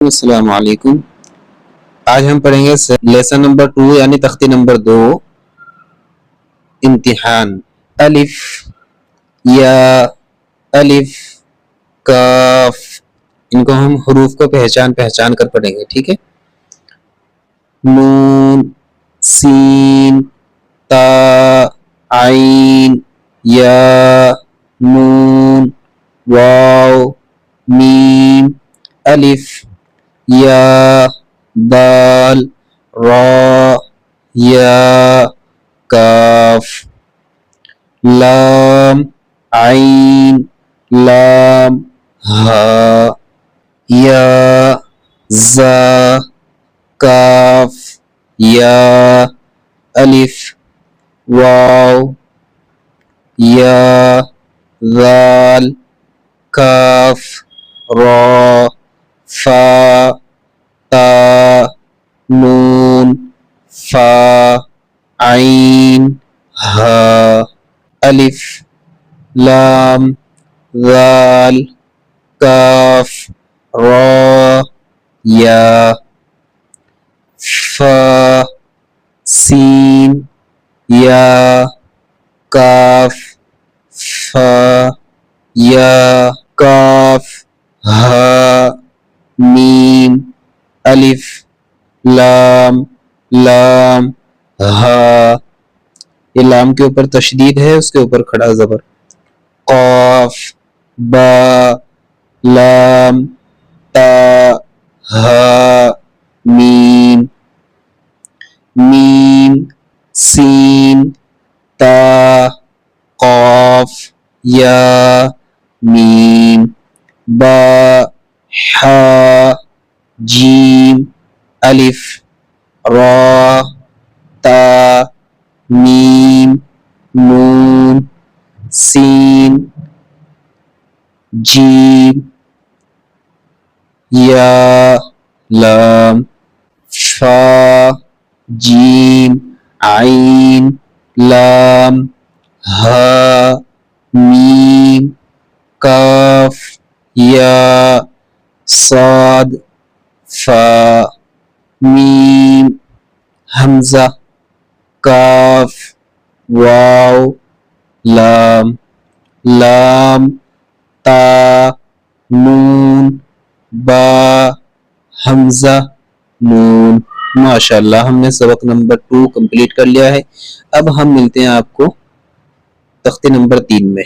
السلام علیکم. آج ہم پڑھیں گے لیسن نمبر 2 یعنی تختی نمبر 2 امتحان. الف یا الف کاف، ان کو ہم حروف کو پہچان کر پڑھیں گے. ٹھیک ہے. نون سین تا عین یا نون واو میم الف یا دال را یا کاف لام عین لام ہا یا زا کاف یا الف واو یا ذال کاف را فا تا نون فا عین ہا الف لام ذال کاف را یا فا سین یا کاف فا یا کاف ہا میم الف لام لام ہا. یہ لام کے اوپر تشدید ہے، اس کے اوپر کھڑا زبر. قاف با لام تا ہا میم میم سین تا قاف یا میم با حا جیم الف را تا میم نون سین جیم یا لام فا جیم عین لام ہا میم کاف یا صاد فا میم حمزہ کاف واو لام لام تا نون با حمزہ نون. ماشاءاللہ ہم نے سبق نمبر 2 کمپلیٹ کر لیا ہے. اب ہم ملتے ہیں آپ کو تختی نمبر 3 میں.